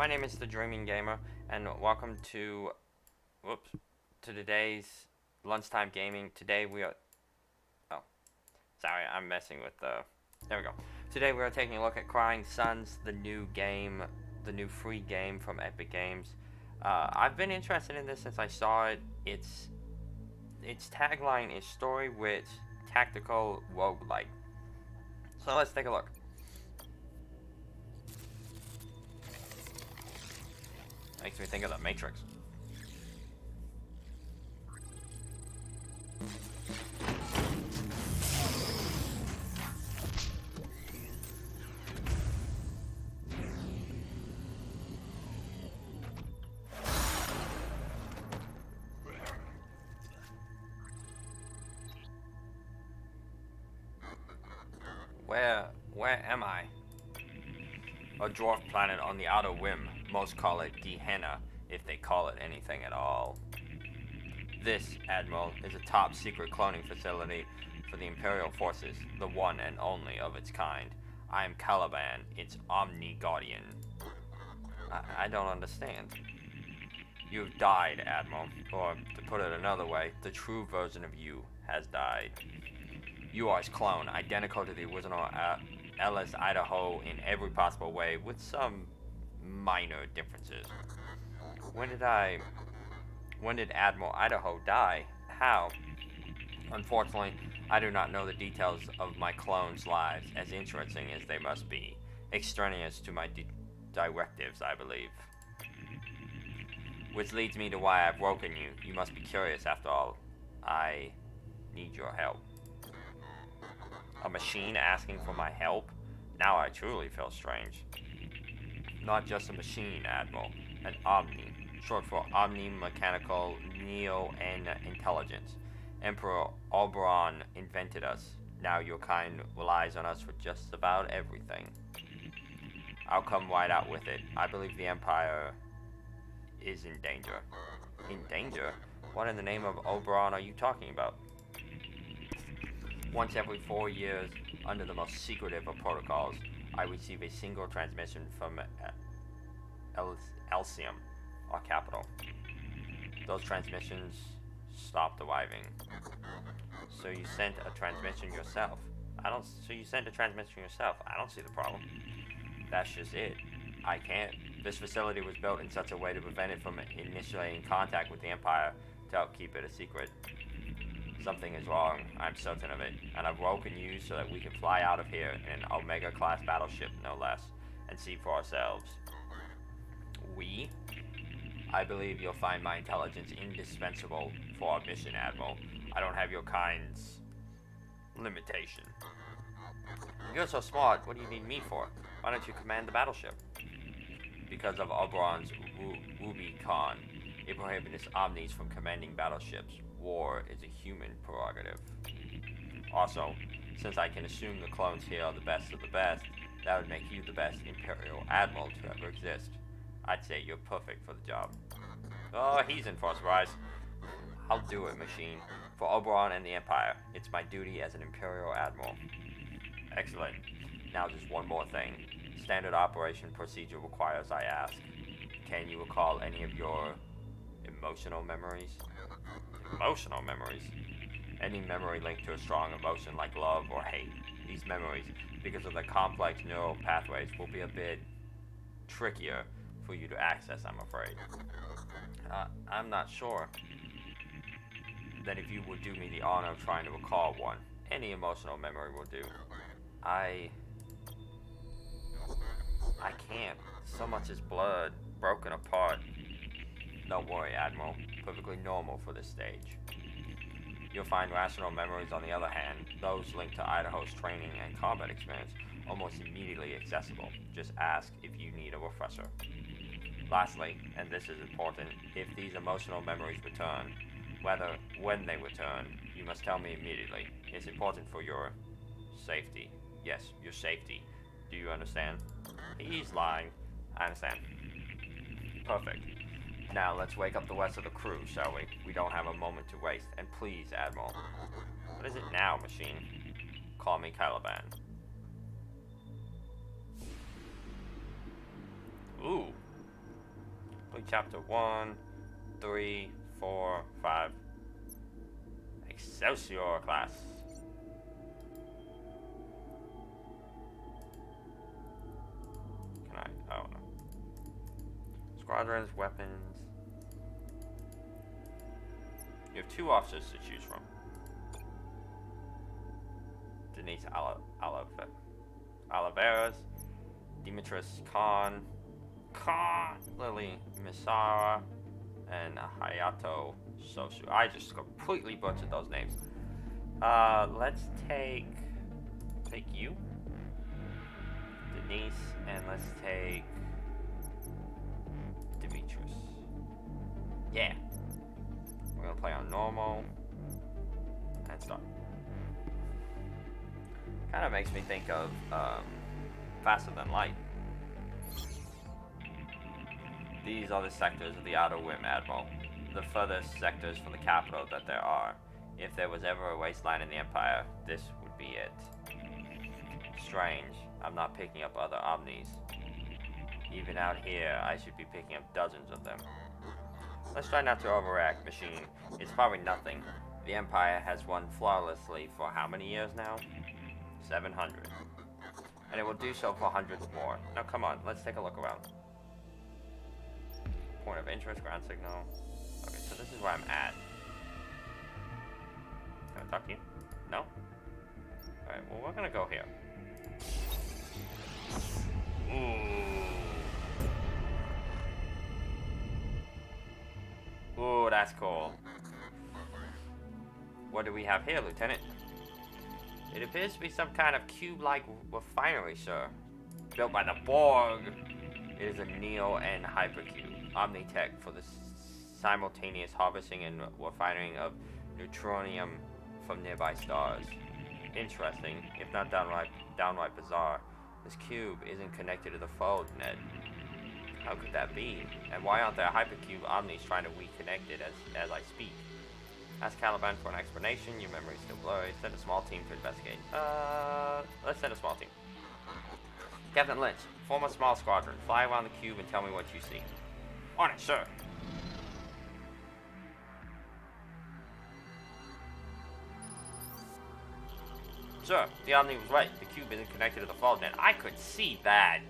My name is the Dreaming Gamer, and welcome to, today's Lunchtime Gaming. Today we are, sorry, I'm messing with the, there we go. Today we are taking a look at Crying Suns, the new game, the new free game from Epic Games. I've been interested in this since I saw it. Its tagline is story with tactical roguelike. So let's take a look. Makes me think of the Matrix. Where am I? A dwarf planet on the outer rim. Most call it Gehenna, if they call it anything at all. This, Admiral, is a top secret cloning facility for the Imperial forces, the one and only of its kind. I am Caliban, its Omni Guardian. I don't understand. You've died, Admiral. Or, to put it another way, the true version of you has died. You are his clone, identical to the original Ellis, Idaho in every possible way, with some minor differences. When did Admiral Idaho die? How? Unfortunately, I do not know the details of my clones' lives, as interesting as they must be. Extraneous to my directives, I believe. Which leads me to why I've woken you. You must be curious after all. I need your help. A machine asking for my help? Now I truly feel strange. Not just a machine, Admiral. An Omni. Short for Omni Mechanical Neo and Intelligence. Emperor Oberon invented us. Now your kind relies on us for just about everything. I'll come right out with it. I believe the Empire is in danger. In danger? What in the name of Oberon are you talking about? Once every 4 years, under the most secretive of protocols, I receive a single transmission from Elysium, our capital. Those transmissions stopped arriving. So you sent a transmission yourself. So you sent a transmission yourself. I don't see the problem. That's just it. I can't. This facility was built in such a way to prevent it from initiating contact with the Empire to help keep it a secret. Something is wrong, I'm certain of it, and I've woken you so that we can fly out of here in an Omega-class battleship, no less, and see for ourselves. We? I believe you'll find my intelligence indispensable for our mission, Admiral. I don't have your kind's limitation. You're so smart, what do you need me for? Why don't you command the battleship? Because of Oberon's Rubicon, it prohibits Omnis from commanding battleships. War is a human prerogative. Also, since I can assume the clones here are the best of the best, that would make you the best Imperial Admiral to ever exist. I'd say you're perfect for the job. Oh, he's in for a surprise. I'll do it, machine. For Oberon and the Empire, it's my duty as an Imperial Admiral. Excellent. Now just one more thing. Standard operation procedure requires I ask. Can you recall any of your emotional memories? Emotional memories? Any memory linked to a strong emotion like love or hate. These memories, because of the complex neural pathways, will be a bit trickier for you to access, I'm afraid. I'm not sure that if you would do me the honor of trying to recall one, any emotional memory will do. I can't. So much is blood, broken apart. Don't worry, Admiral. Perfectly normal for this stage. You'll find rational memories, on the other hand, those linked to Idaho's training and combat experience, almost immediately accessible. Just ask if you need a refresher. Lastly, and this is important, if these emotional memories return, when they return, you must tell me immediately. It's important for your safety. Yes, your safety. Do you understand? He's lying. I understand. Perfect. Now let's wake up the rest of the crew, shall we? We don't have a moment to waste. And please, Admiral. What is it now, machine? Call me Caliban. Ooh. we chapter 1, 3, 4, 5. Excelsior class. Can I? Oh no. Squadrons, weapons. You have 2 officers to choose from. Denise Oliveras, Dimitris Khan, Lily Misara, and Hayato Sosu. I just completely butchered those names. Let's take you, Denise, and let's take Dimitris. Yeah. We're gonna play on normal and start. Kind of makes me think of Faster Than Light. These are the sectors of the Outer Rim, Admiral. The furthest sectors from the capital that there are. If there was ever a wasteland in the Empire, this would be it. Strange, I'm not picking up other Omnis. Even out here, I should be picking up dozens of them. Let's try not to overreact, machine. It's probably nothing. The Empire has won flawlessly for how many years now? 700. And it will do so for hundreds more. Now come on, let's take a look around. Point of interest, ground signal. Okay, so this is where I'm at. Can I talk to you? No? Alright, well we're gonna go here. Ooh, that's cool. What do we have here, Lieutenant? It appears to be some kind of cube-like refinery, sir. Built by the Borg. It is a Neo-N hypercube. Omnitech for the simultaneous harvesting and refining of neutronium from nearby stars. Interesting, if not downright bizarre. This cube isn't connected to the fold net. How could that be? And why aren't there hypercube omnis trying to reconnect it as I speak? Ask Caliban for an explanation. Your memory's still blurry. Send a small team to investigate. Let's send a small team. Captain Lynch, form a small squadron. Fly around the cube and tell me what you see. On it, sir. Sir, the Omni was right. The cube isn't connected to the fold net. I could see that.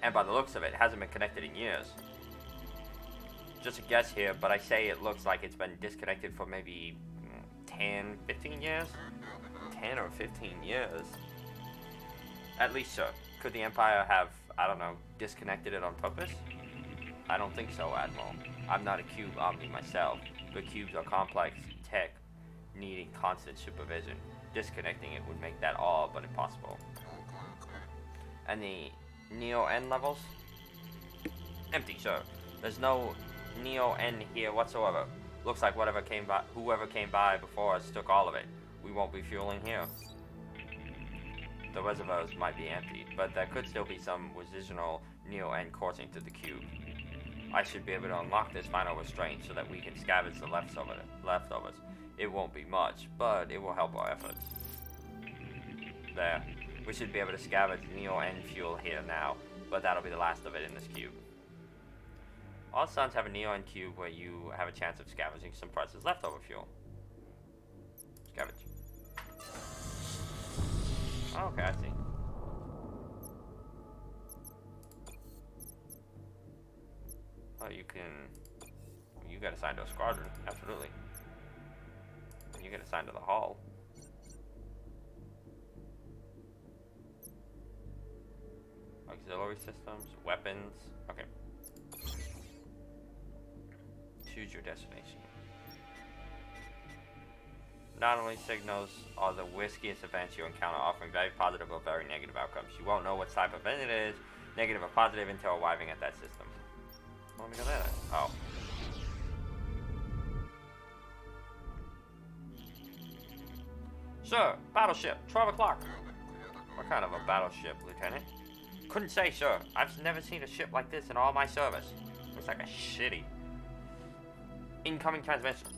And by the looks of it, it hasn't been connected in years. Just a guess here, but I say it looks like it's been disconnected for maybe 10, 15 years? 10 or 15 years. At least, sir. Could the Empire have, I don't know, disconnected it on purpose? I don't think so, Admiral. I'm not a cube omni myself, but cubes are complex tech needing constant supervision. Disconnecting it would make that all but impossible. And the Neo-N levels? Empty, sir. There's no Neo-N here whatsoever. Looks like whoever came by before us took all of it. We won't be fueling here. The reservoirs might be empty, but there could still be some residual Neo-N coursing through the cube. I should be able to unlock this final restraint so that we can scavenge the leftovers. It won't be much, but it will help our efforts. There. We should be able to scavenge Neo-N fuel here now, but that'll be the last of it in this cube. All suns have a Neo-N cube where you have a chance of scavenging some precious leftover fuel. Scavenge. Oh, okay, I see. Oh, you get assigned to a squadron, absolutely. You get assigned to the hull. Auxiliary systems, weapons, okay. Choose your destination. Not only signals are the riskiest events you encounter, offering very positive or very negative outcomes. You won't know what type of event it is, negative or positive, until arriving at that system. Let me go there. Oh. Sir, battleship, 12 o'clock. What kind of a battleship, Lieutenant? Couldn't say, sir. I've never seen a ship like this in all my service. Looks like a shitty. Incoming transmission.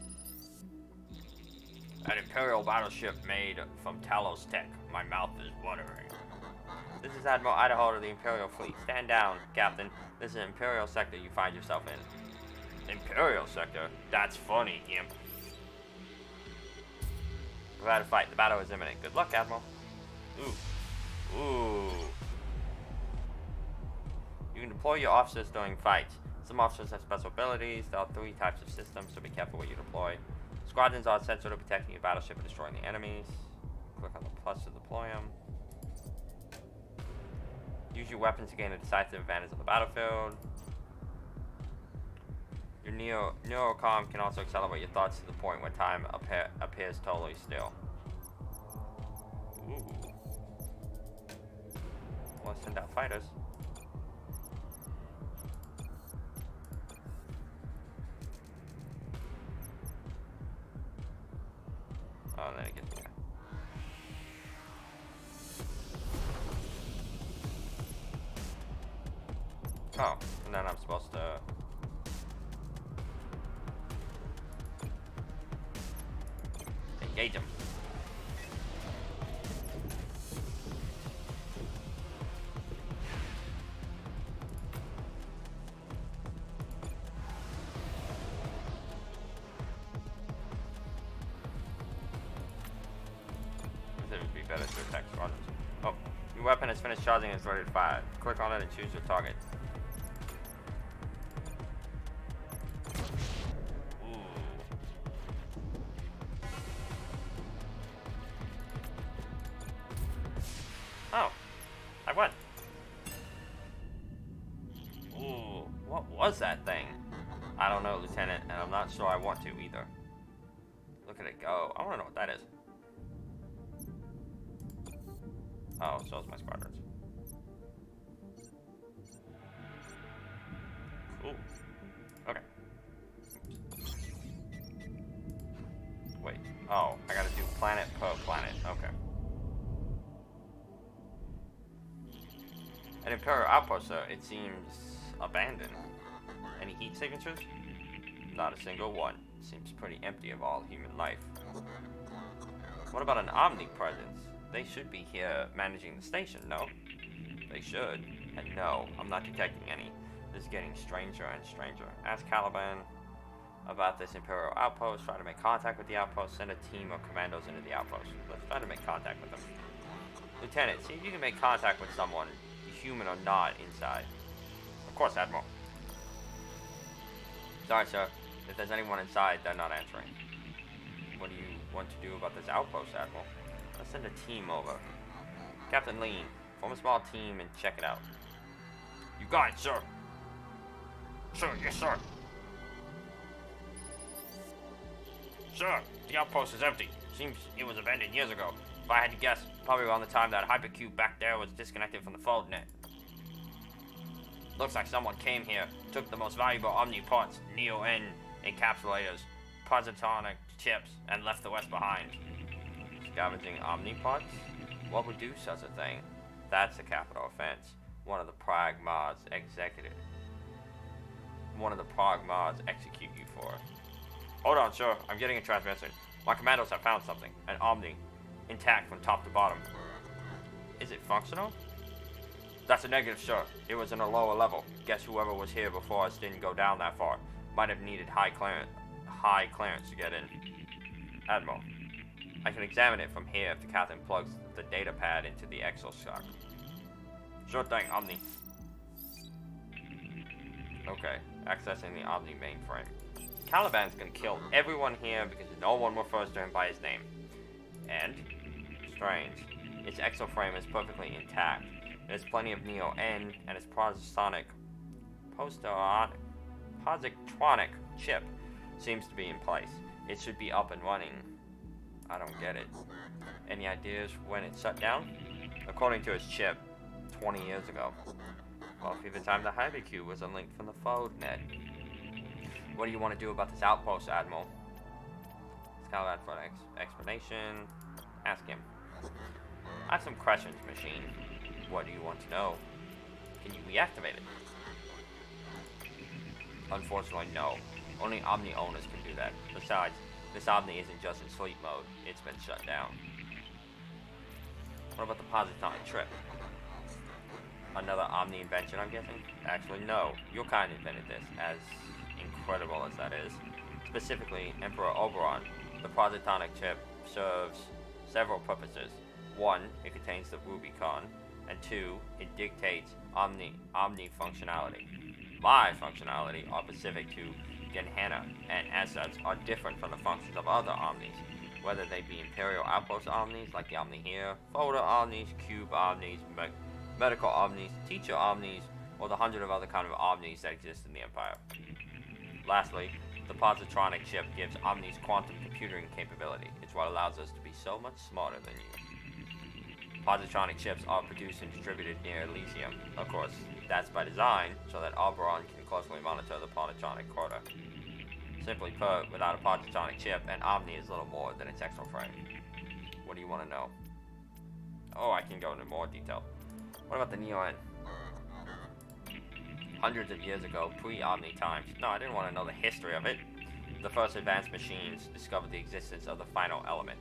An Imperial battleship made from Talos Tech. My mouth is watering. This is Admiral Idaho of the Imperial Fleet. Stand down, Captain. This is an Imperial sector you find yourself in. Imperial sector? That's funny, imp. Prepare to fight. The battle is imminent. Good luck, Admiral. Ooh. Ooh. You can deploy your officers during fights. Some officers have special abilities. There are 3 types of systems, so be careful what you deploy. Squadrons are essential to protecting your battleship and destroying the enemies. Click on the plus to deploy them. Use your weapons to gain a decisive advantage on the battlefield. Your neurocom can also accelerate your thoughts to the point where time appears totally still. Ooh. Let's send out fighters. Oh, then it gets me. Oh, and then I'm supposed to... engage him. It would be better to attack squadrons. Oh, your weapon has finished charging and is ready to fire. Click on it and choose your target. Oh, I won. Ooh, what was that thing? I don't know, Lieutenant, and I'm not sure I want to either. Look at it go. I want to know what that is. Oh, so is my squadrons. Cool. Okay. Wait. Oh, I gotta do planet per planet. Okay. An Imperial outpost, sir. It seems abandoned. Any heat signatures? Not a single one. Seems pretty empty of all human life. What about an Omni presence? They should be here managing the station, no? They should. And no, I'm not detecting any. This is getting stranger and stranger. Ask Caliban about this Imperial outpost. Try to make contact with the outpost. Send a team of commandos into the outpost. Let's try to make contact with them. Lieutenant, see if you can make contact with someone, human or not, inside. Of course, Admiral. Sorry, sir. If there's anyone inside, they're not answering. What do you want to do about this outpost, Admiral? Let's send a team over. Captain Lean, form a small team and check it out. You got it, sir. Sir, yes, sir. Sir, the outpost is empty. Seems it was abandoned years ago. If I had to guess, probably around the time that hypercube back there was disconnected from the fold net. Looks like someone came here, took the most valuable Omni parts, Neo-N encapsulators, positonic chips, and left the rest behind. Scavenging Omni parts? What would do such a thing? That's a capital offense. One of the Prague mods execute you for. Hold on, sir. I'm getting a transmission. My commandos have found something. An Omni. Intact from top to bottom. Is it functional? That's a negative, sir. It was in a lower level. Guess whoever was here before us didn't go down that far. Might have needed high clearance to get in. Admiral, I can examine it from here if the captain plugs the data pad into the exosuit. Sure thing, Omni. Okay, accessing the Omni mainframe. Caliban's gonna kill everyone here because no one refers to him by his name. And, strange, its exoframe is perfectly intact. There's plenty of Neo-N, and its positronic chip seems to be in place. It should be up and running. I don't get it. Any ideas when it shut down? According to its chip, 20 years ago. Roughly the time the hypercube was unlinked from the fold net. What do you want to do about this outpost, Admiral? Scout for an explanation. Ask him. I have some questions, machine. What do you want to know? Can you reactivate it? Unfortunately, no. Only Omni owners can do that. Besides, this Omni isn't just in sleep mode. It's been shut down. What about the positonic trip? Another Omni invention, I'm guessing? Actually, no. Your kind invented this, as incredible as that is. Specifically, Emperor Oberon, the positonic chip serves several purposes. 1, it contains the Rubicon, and 2, it dictates omni functionality. My functionality are specific to Genhana, and as such are different from the functions of other omnis, whether they be Imperial Outpost omnis like the Omni here, Folder omnis, Cube omnis, Medical omnis, Teacher omnis, or the hundred of other kind of omnis that exist in the Empire. Lastly, the positronic chip gives omnis quantum computing capability. It's what allows us to be so much smarter than you. Positronic chips are produced and distributed near Elysium. Of course, that's by design, so that Oberon can closely monitor the positronic quota. Simply put, without a positronic chip, an Omni is little more than its exoframe. What do you want to know? Oh, I can go into more detail. What about the Neo-N? Hundreds of years ago, pre-Omni times. No, I didn't want to know the history of it. The first advanced machines discovered the existence of the final element,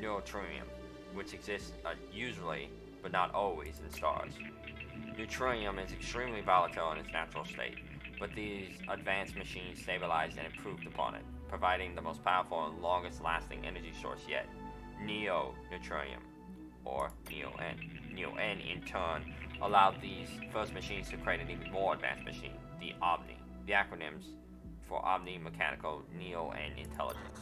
neutronium, which exists usually, but not always, in stars. Neutronium is extremely volatile in its natural state, but these advanced machines stabilized and improved upon it, providing the most powerful and longest-lasting energy source yet, neo-neutronium, or Neo-N. Neo-N, in turn, allowed these first machines to create an even more advanced machine, the Omni. The acronyms for Omni, Mechanical, Neo, and Intelligence.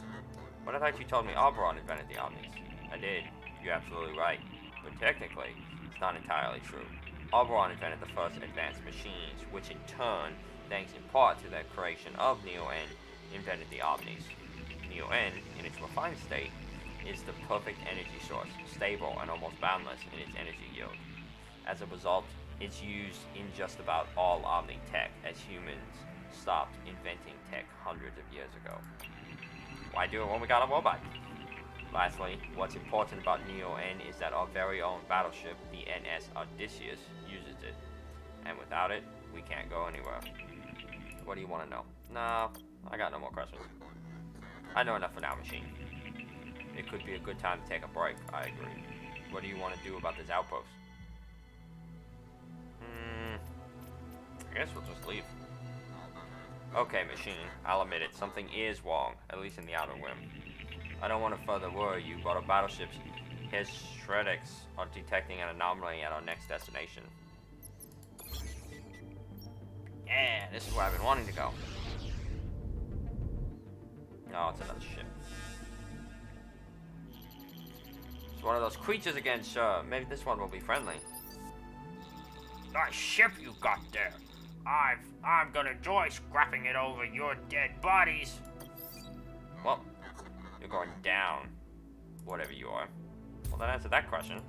But I thought you told me Oberon invented the Omnis. I did. You're absolutely right. But technically, it's not entirely true. Oberon invented the first advanced machines, which in turn, thanks in part to the creation of Neo-N, invented the Omnis. Neo-N, in its refined state, is the perfect energy source, stable and almost boundless in its energy yield. As a result, it's used in just about all Omni tech, as humans stopped inventing tech hundreds of years ago. Why do it when we got a robot? Lastly, what's important about Neo-N is that our very own battleship, the NS Odysseus, uses it. And without it, we can't go anywhere. What do you want to know? No, I got no more questions. I know enough for now, machine. It could be a good time to take a break, I agree. What do you want to do about this outpost? I guess we'll just leave. Okay, machine, I'll admit it, something is wrong, at least in the outer rim. I don't want to further worry you, but our battleship's hystretics are detecting an anomaly at our next destination. Yeah, this is where I've been wanting to go. No, it's another ship. It's one of those creatures again, sir. Maybe this one will be friendly. Nice ship you got there. I'm gonna enjoy scrapping it over your dead bodies. Well, you're going down, whatever you are. Well, that answered that question.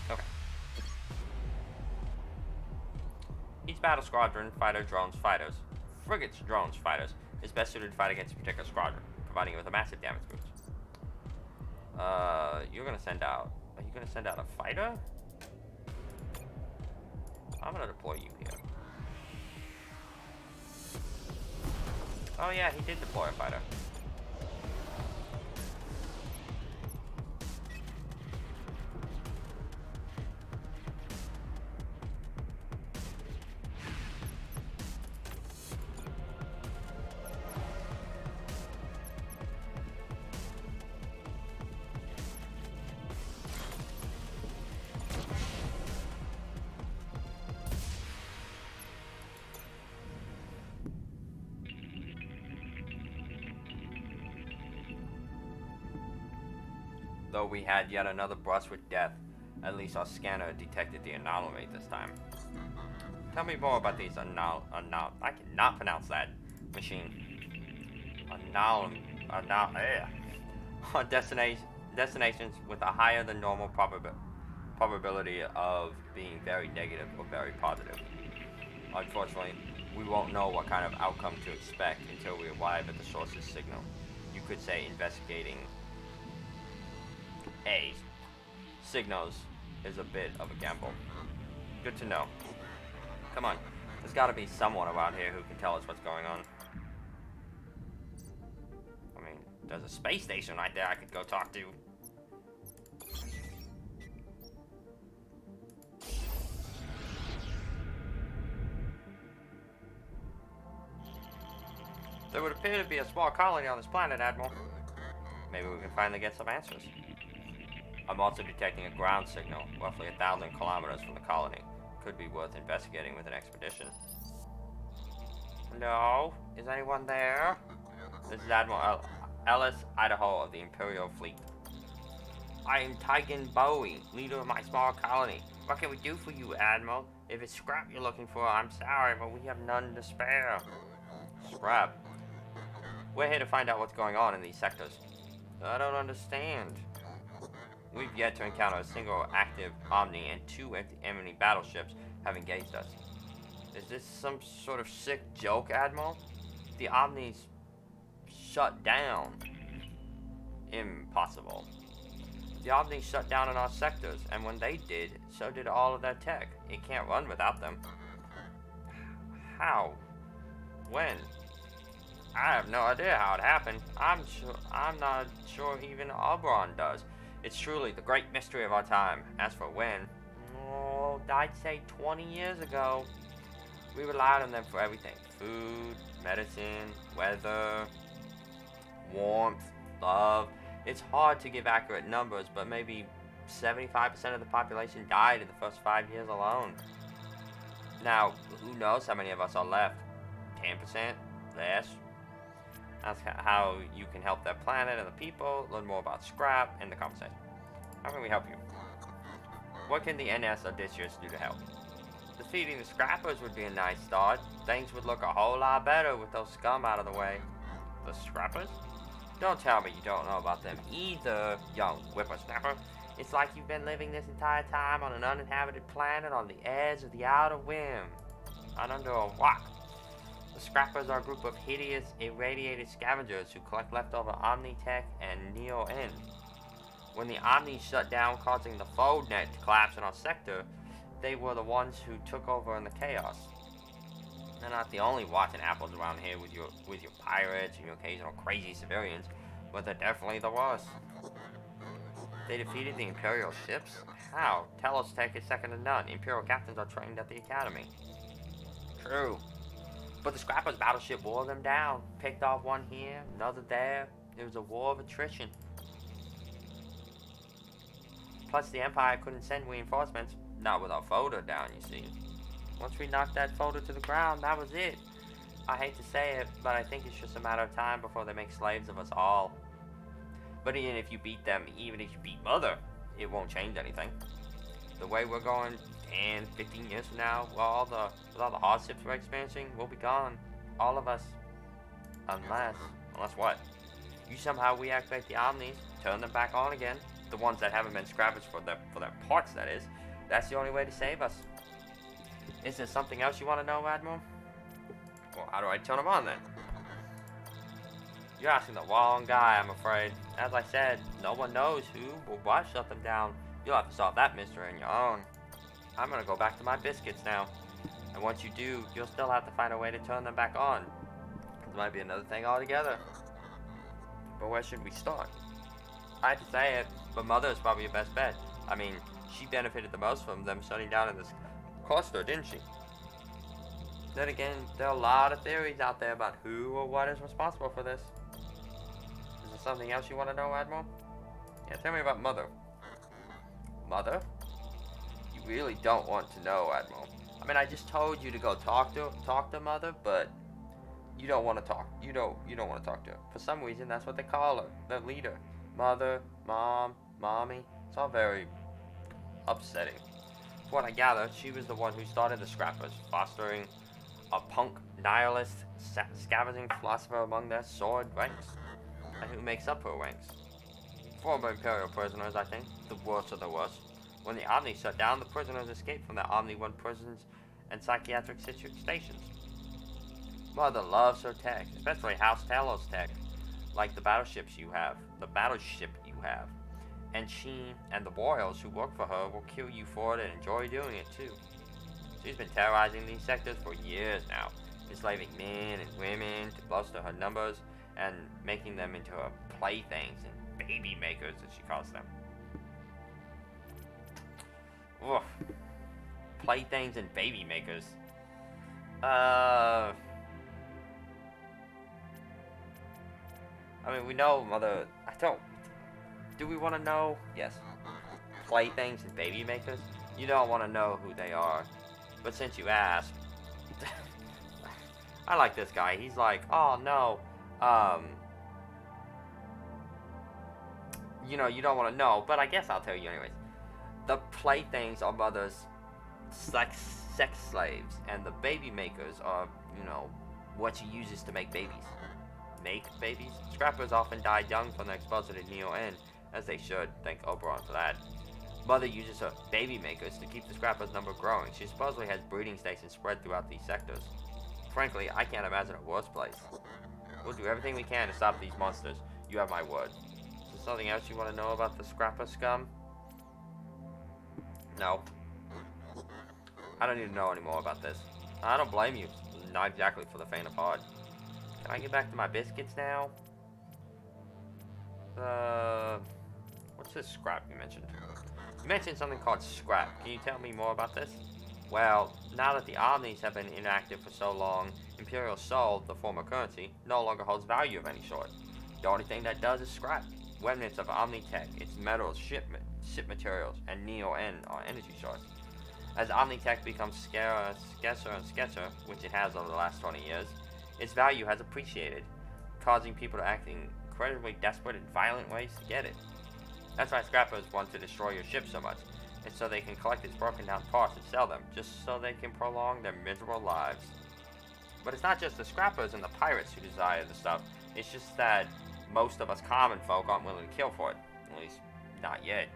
Okay. Each battle squadron, fighter, drones, fighters, frigates, drones, fighters, is best suited to fight against a particular squadron, providing it with a massive damage boost. You're gonna send out... Are you gonna send out a fighter? I'm gonna deploy you here. Oh yeah, he did deploy a fighter. Though we had yet another brush with death, at least our scanner detected the anomaly this time. Tell me more about these I cannot pronounce that machine. Destinations with a higher than normal probability of being very negative or very positive. Unfortunately, we won't know what kind of outcome to expect until we arrive at the source's signal. You could say investigating signals is a bit of a gamble. Good to know. Come on, there's gotta be someone around here who can tell us what's going on. I mean, there's a space station right there I could go talk to. There would appear to be a small colony on this planet, Admiral. Maybe we can finally get some answers. I'm also detecting a ground signal, roughly 1,000 kilometers from the colony. Could be worth investigating with an expedition. Hello? Is anyone there? This is Admiral Ellis, Idaho of the Imperial Fleet. I am Tigan Bowie, leader of my small colony. What can we do for you, Admiral? If it's scrap you're looking for, I'm sorry, but we have none to spare. Scrap? We're here to find out what's going on in these sectors. I don't understand. We've yet to encounter a single active Omni, and 2 enemy battleships have engaged us. Is this some sort of sick joke, Admiral? The Omnis shut down. Impossible. The Omnis shut down in our sectors, and when they did, so did all of their tech. It can't run without them. How? When? I have no idea how it happened. I'm not sure even Oberon does. It's truly the great mystery of our time. As for when, oh, I'd say 20 years ago. We relied on them for everything. Food, medicine, weather, warmth, love. It's hard to give accurate numbers, but maybe 75% of the population died in the first 5 years alone. Now, who knows how many of us are left? 10%? Less? That's how you can help their planet and the people, learn more about scrap, and the conversation. How can we help you? What can the NS Odysseus do to help? Defeating the scrappers would be a nice start. Things would look a whole lot better with those scum out of the way. The scrappers? Don't tell me you don't know about them either, young whippersnapper. It's like you've been living this entire time on an uninhabited planet on the edge of the outer rim. Not under a rock. The scrappers are a group of hideous, irradiated scavengers who collect leftover Omnitech and Neo-N. When the Omni shut down, causing the fold net to collapse in our sector, they were the ones who took over in the chaos. They're not the only rotten apples around here with your pirates and your occasional crazy civilians, but they're definitely the worst. They defeated the Imperial ships? How? Telos Tech is second to none. Imperial captains are trained at the academy. True. But the Scrappers battleship wore them down. Picked off one here, another there. It was a war of attrition. Plus the Empire couldn't send reinforcements. Not with our folder down, you see. Once we knocked that folder to the ground, that was it. I hate to say it, but I think it's just a matter of time before they make slaves of us all. But even if you beat them, even if you beat Mother, it won't change anything. The way we're going 10, 15 years from now, with all the hardships we're experiencing, we'll be gone. All of us. Unless what? You somehow reactivate the Omnis, turn them back on again. The ones that haven't been scrapped for their parts, that is. That's the only way to save us. Is there something else you want to know, Admiral? Well, how do I turn them on, then? You're asking the wrong guy, I'm afraid. As I said, no one knows who or what shut them down. You'll have to solve that mystery on your own. I'm gonna go back to my biscuits now. And once you do, you'll still have to find a way to turn them back on. It might be another thing altogether. But where should we start? I hate to say it, but Mother is probably your best bet. I mean, she benefited the most from them shutting down in this cluster, didn't she? Then again, there are a lot of theories out there about who or what is responsible for this. Is there something else you want to know, Admiral? Yeah, tell me about Mother. Mother? You really don't want to know, Admiral. I mean, I just told you to go talk to Mother, but you don't want to talk. You don't want to talk to her. For some reason, that's what they call her. Their leader. Mother, Mom, Mommy. It's all very upsetting. From what I gather, she was the one who started the Scrappers, fostering a punk, nihilist, scavenging philosopher among their sword ranks. And who makes up her ranks? Former Imperial prisoners, I think. The worst of the worst. When the Omni shut down, the prisoners escaped from their Omni-1 prisons and psychiatric stations. Mother loves her tech, especially House Talos tech, like the battleship you have. And she and the Royals who work for her will kill you for it and enjoy doing it too. She's been terrorizing these sectors for years now, enslaving men and women to bolster her numbers and making them into her playthings and baby makers, as she calls them. Ugh. Playthings and baby makers. I mean, we know mother. I don't. Do we want to know? Yes. Playthings and baby makers. You don't want to know who they are, but since you asked, I like this guy. He's like, oh no, you know, you don't want to know, but I guess I'll tell you anyways. The playthings are mother's sex slaves, and the baby makers are, you know, what she uses to make babies. Make babies? Scrappers often die young from their exposure to Neo-N, as they should, thank Oberon for that. Mother uses her baby makers to keep the Scrappers' number growing. She supposedly has breeding stations spread throughout these sectors. Frankly, I can't imagine a worse place. We'll do everything we can to stop these monsters. You have my word. Is there something else you want to know about the Scrapper scum? No. I don't need to know any more about this. I don't blame you. Not exactly for the faint of heart. Can I get back to my biscuits now? What's this scrap you mentioned? You mentioned something called scrap. Can you tell me more about this? Well, now that the Omnis have been inactive for so long, Imperial Soul, the former currency, no longer holds value of any sort. The only thing that does is scrap. Remnants of Omnitech, its metals, ship materials, and Neo-N are energy source. As Omnitech becomes scarcer and scarcer, which it has over the last 20 years, its value has appreciated, causing people to act in incredibly desperate and violent ways to get it. That's why scrappers want to destroy your ship so much. It's so they can collect its broken down parts and sell them, just so they can prolong their miserable lives. But it's not just the scrappers and the pirates who desire the stuff, it's just that most of us common folk aren't willing to kill for it. At least, not yet.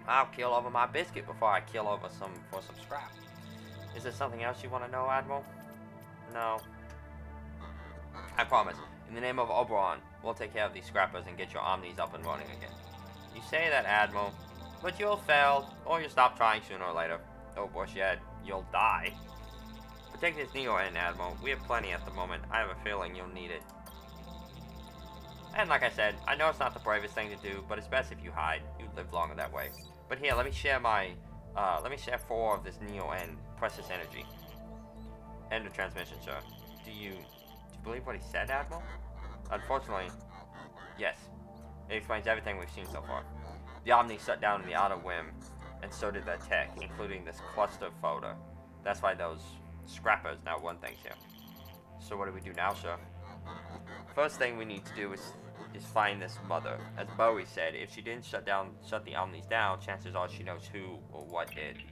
I'll kill over my biscuit before I kill over some scrap. Is there something else you want to know, Admiral? No. I promise. In the name of Oberon, we'll take care of these scrappers and get your Omnis up and running again. You say that, Admiral, but you'll fail, or you'll stop trying sooner or later. Oh, worse yet, you'll die. But take this Neo-N, Admiral. We have plenty at the moment. I have a feeling you'll need it. And like I said, I know it's not the bravest thing to do, but it's best if you hide. You live longer that way. But here, let me share 4 of this Neo-N. Press this energy. End of transmission, sir. Do you believe what he said, Admiral? Unfortunately, yes. It explains everything we've seen so far. The Omni shut down in the outer rim, and so did their tech, including this cluster folder. That's why those scrappers now run things here. So what do we do now, sir? First thing we need to do is find this mother. As Bowie said, if she didn't shut the Omnis down, chances are she knows who or what did.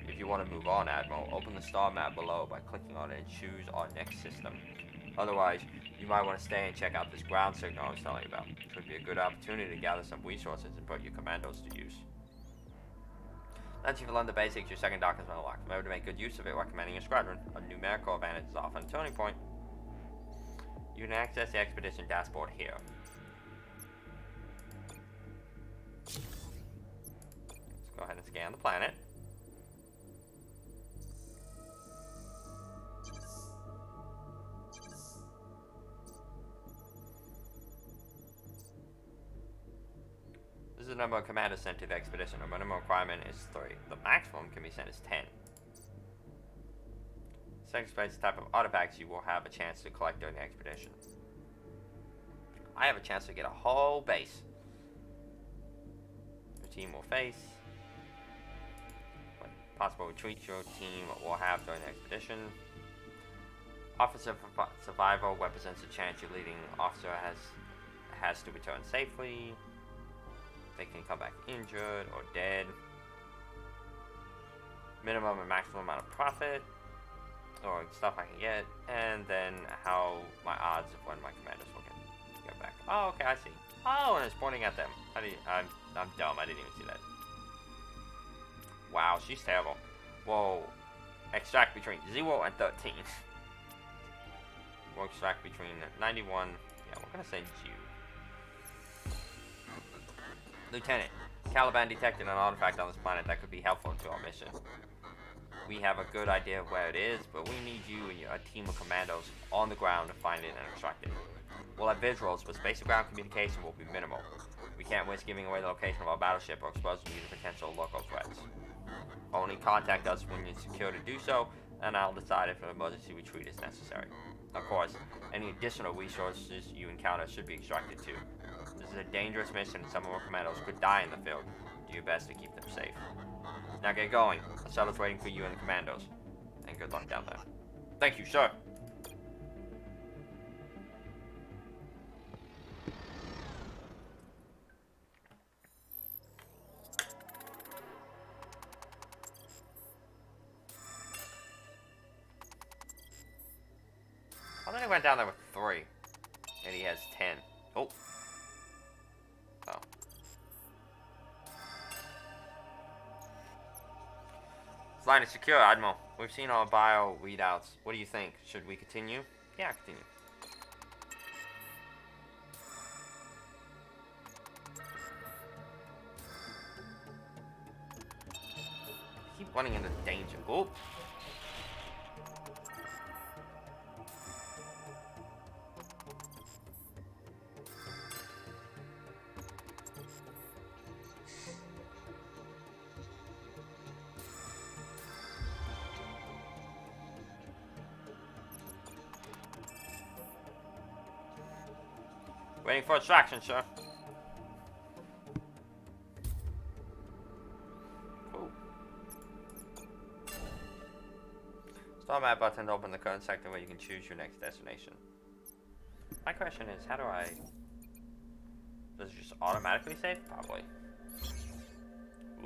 If you want to move on, Admiral, open the star map below by clicking on it and choose our next system. Otherwise, you might want to stay and check out this ground signal I was telling you about. It could be a good opportunity to gather some resources and put your commandos to use. Once you've learned the basics, your second dock has been unlocked. Remember to make good use of it while commanding your squadron. A numerical advantage is often a turning point. You can access the expedition dashboard here. Let's go ahead and scan the planet. This is the number of commanders sent to the expedition. The minimum requirement is 3. The maximum can be sent as 10. Second explains the type of artifacts you will have a chance to collect during the expedition. I have a chance to get a whole base. Your team will face. What possible retreats your team will have during the expedition. Officer survival represents a chance your leading officer has to return safely. They can come back injured or dead. Minimum and maximum amount of profit, or stuff I can get, and then how my odds of when my commanders will get back. Oh, okay, I see. Oh, and it's pointing at them. I'm dumb. I didn't even see that. Wow, she's terrible. Whoa. Extract between 0 and 13. We'll extract between 91. Yeah, we're gonna send you. Lieutenant, Caliban detected an artifact on this planet that could be helpful to our mission. We have a good idea of where it is, but we need you and a team of commandos on the ground to find it and extract it. We'll have visuals, but space-to-ground communication will be minimal. We can't risk giving away the location of our battleship or exposing you to potential local threats. Only contact us when you're secure to do so, and I'll decide if an emergency retreat is necessary. Of course, any additional resources you encounter should be extracted too. This is a dangerous mission and some of our commandos could die in the field. Do your best to keep them safe. Now get going. The shuttle's waiting for you and the commandos. And good luck down there. Thank you, sir. I think he went down there with 3. And he has 10. Oh. Oh. This line is secure, Admiral. We've seen our bio readouts. What do you think? Should we continue? Yeah, continue. Keep running into danger. Oh. Waiting for extraction, sir. Cool. Start my button to open the current sector where you can choose your next destination. My question is, how do I... Does it just automatically save? Probably.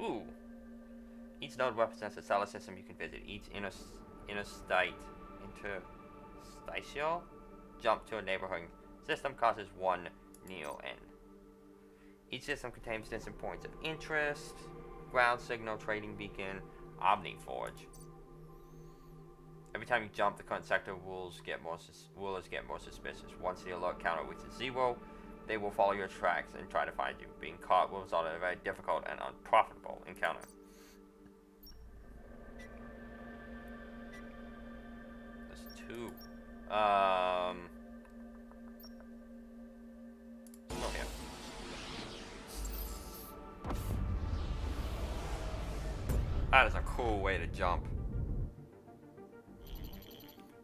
Ooh. Each node represents a solar system you can visit. Each interstitial jump to a neighboring system causes 1 Neo N. Each system contains distant points of interest, ground signal trading beacon, Omni Forge. Every time you jump, the current sector rulers get more suspicious. Once the alert counter reaches 0, they will follow your tracks and try to find you. Being caught will result in a very difficult and unprofitable encounter. There's 2. Oh, yeah. That is a cool way to jump.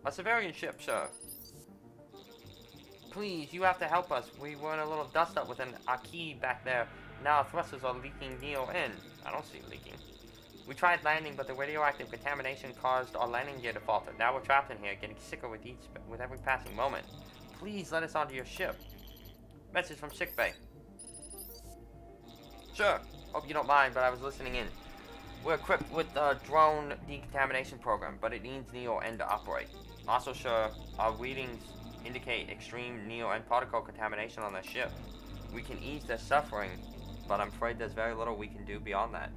A civilian ship, sir. Please, you have to help us. We were in a little dust-up with an Aki back there. Now our thrusters are leaking Neo in. I don't see it leaking. We tried landing, but the radioactive contamination caused our landing gear to falter. Now we're trapped in here, getting sicker with every passing moment. Please let us onto your ship. Message from sickbay. Sure. Hope you don't mind, but I was listening in. We're equipped with a drone decontamination program, but it needs Neo-N to operate. Also, sure, our readings indicate extreme Neo-N particle contamination on the ship. We can ease their suffering, but I'm afraid there's very little we can do beyond that.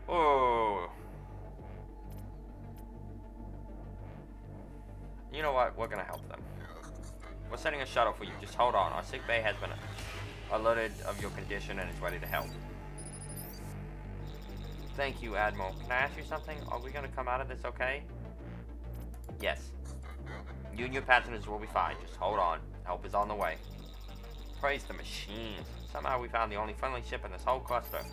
Oh. You know what? We're gonna help them. We're sending a shuttle for you. Just hold on. Our sick bay has been alerted of your condition and is ready to help. Thank you, Admiral. Can I ask you something? Are we gonna come out of this okay? Yes. You and your passengers will be fine. Just hold on. Help is on the way. Praise the machines. Somehow we found the only friendly ship in this whole cluster.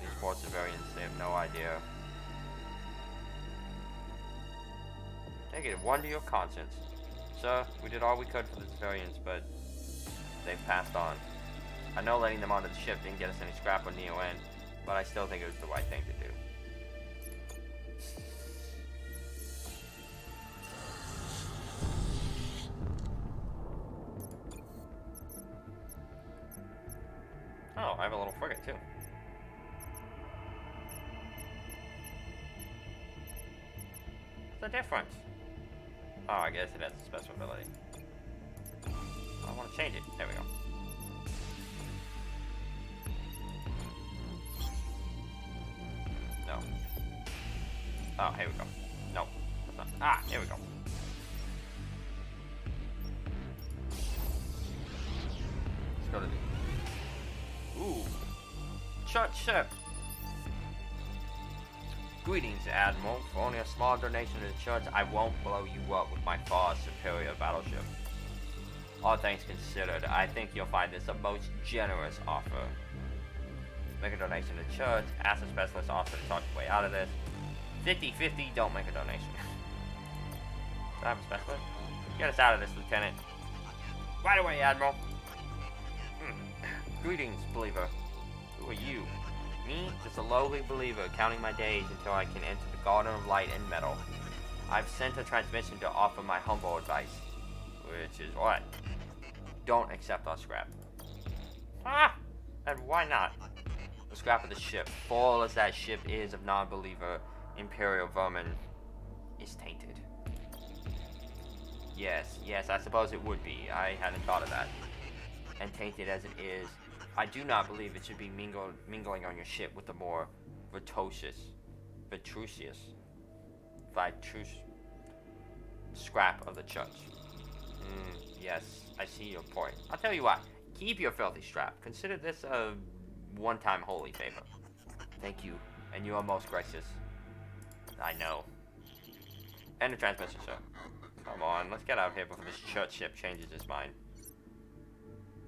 These poor civilians, they have no idea. -1 to your conscience. Sir, we did all we could for the civilians, but they've passed on. I know letting them onto the ship didn't get us any scrap or Neo-N, but I still think it was the right thing to do. Oh, I have a little frigate too. What's the difference? Oh, I guess it has a special ability. I want to change it. There we go. No. Oh, here we go. No. That's not. Ah, here we go. Let's go to the... Ooh. Church ship. Greetings, Admiral. For only a small donation to the church, I won't blow you up with my far superior battleship. All things considered, I think you'll find this a most generous offer. Make a donation to the church. Ask a specialist officer to talk your way out of this. 50-50, don't make a donation. Do I have a specialist? Get us out of this, Lieutenant. Right away, Admiral. Greetings, believer. Who are you? Me, just a lowly believer, counting my days until I can enter the garden of light and metal. I've sent a transmission to offer my humble advice. Which is what? Don't accept our scrap. Ah! And why not? The scrap of the ship, full as that ship is of non-believer Imperial vermin, is tainted. Yes, I suppose it would be. I hadn't thought of that. And tainted as it is, I do not believe it should be mingling on your ship with the more vitrucious scrap of the church. Yes, I see your point. I'll tell you what, keep your filthy scrap. Consider this a one-time holy favor. Thank you, and you are most gracious. I know. End the transmission, sir. Come on, let's get out of here before this church ship changes its mind.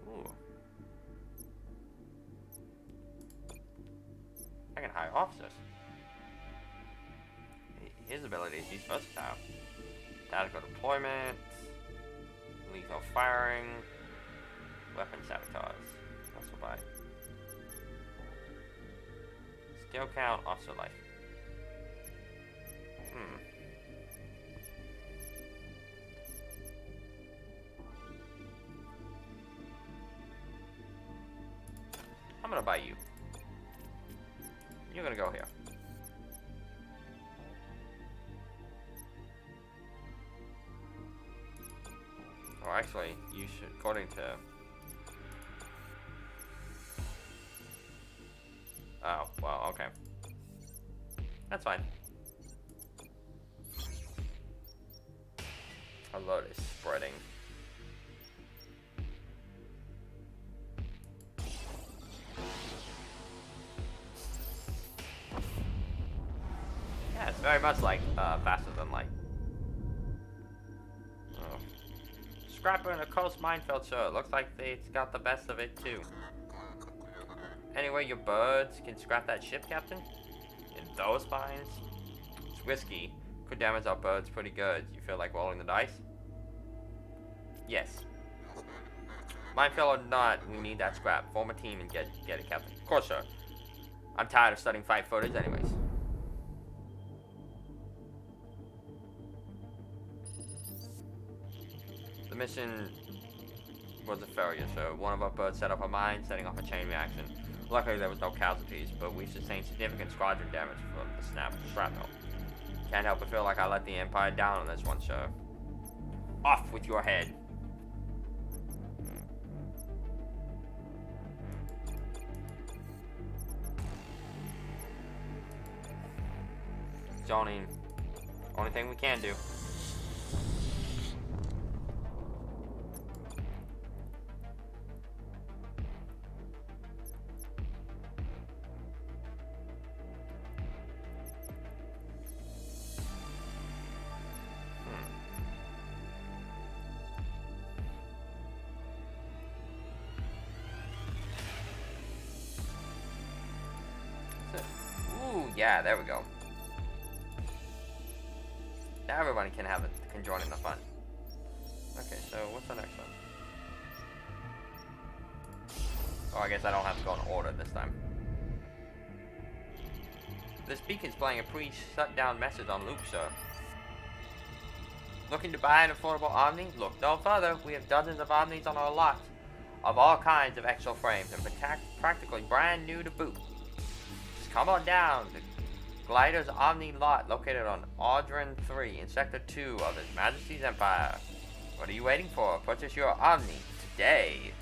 Ooh. I can hire officers. His abilities, he's versatile. Tactical deployment, lethal firing, weapon sabotage. Also buy. Skill count, officer life. I'm gonna buy you. You're gonna go here. Oh, actually, you should, according to... Oh, well, okay. That's fine. Alert is spreading. Yeah, it's very much like faster than light. Oh. Scrapper in a coast minefield, sure. Looks like it's got the best of it too. Anyway, your birds can scrap that ship, Captain? In those mines? It's risky. Could damage our birds pretty good. You feel like rolling the dice? Yes. Minefield or not, we need that scrap. Form a team and get it, Captain. Of course, sir. I'm tired of studying fight footage anyways. The mission was a failure, so one of our birds set up a mine, setting off a chain reaction. Luckily, there was no casualties, but we sustained significant squadron damage from the snap of the shrapnel. Can't help but feel like I let the Empire down on this one, sir. Off with your head. Zoning. Only thing we can do. Ooh, yeah, there we go. Now everybody can join in the fun. Okay, so what's the next one? Oh, I guess I don't have to go in order this time. This beacon's playing a pre-shut-down message on loop, sir. Looking to buy an affordable Omni? Look no further. We have dozens of Omnis on our lot, of all kinds of extra frames, and practically brand new to boot. Just come on down to Glider's Omni lot, located on Audrin 3 in Sector 2 of His Majesty's Empire. What are you waiting for? Purchase your Omni today.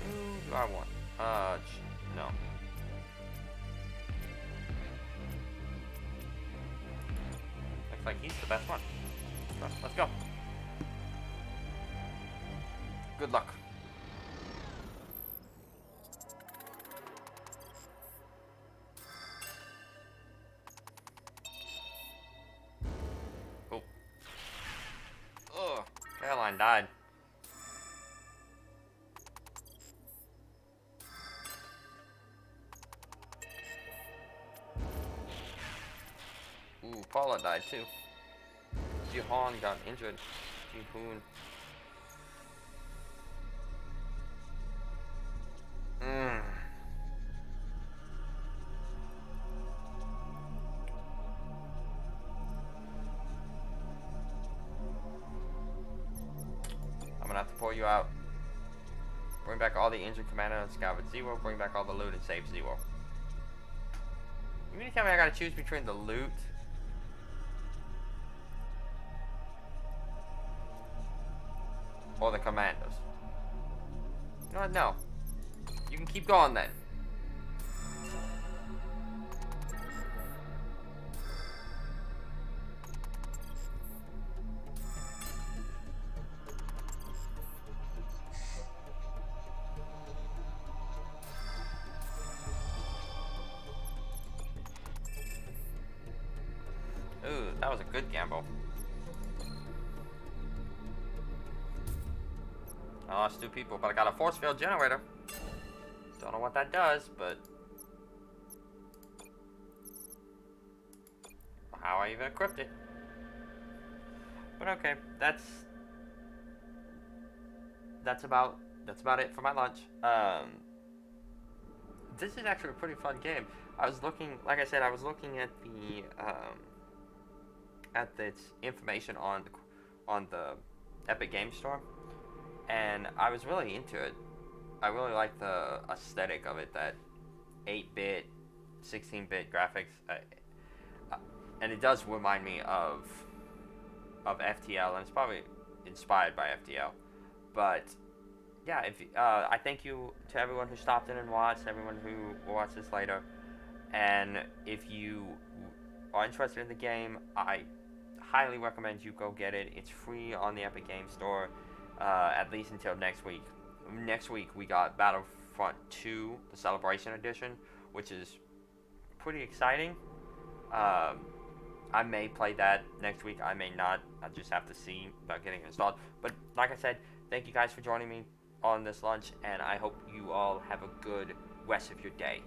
Who do I want? No. Looks like he's the best one. Let's go. Good luck. Everyone died. Ooh, Paula died too. Jihan got injured. Jihoon. I'm gonna have to pull you out. Bring back all the injured commander and salvage 0. Bring back all the loot and save 0. You mean to tell me I gotta choose between the loot or the commandos? You know what? No. You can keep going then. Ooh, that was a good gamble. I lost 2 people, but I got a force field generator. Don't know what that does, but how I even equipped it. But okay, that's about it for my lunch. This is actually a pretty fun game. I was looking, like I said, I was looking at the its information on the Epic Game Store, and I was really into it. I really like the aesthetic of it, that 8-bit, 16-bit graphics, and it does remind me of FTL, and it's probably inspired by FTL. But yeah, if I thank you to everyone who stopped in and watched, everyone who will watch this later, and if you are interested in the game, I highly recommend you go get it. It's free on the Epic Game Store, at least until next week. Next week we got Battlefront 2, the Celebration Edition, which is pretty exciting. I may play that next week, I may not. I just have to see about getting it installed. But like I said, thank you guys for joining me on this lunch, and I hope you all have a good rest of your day.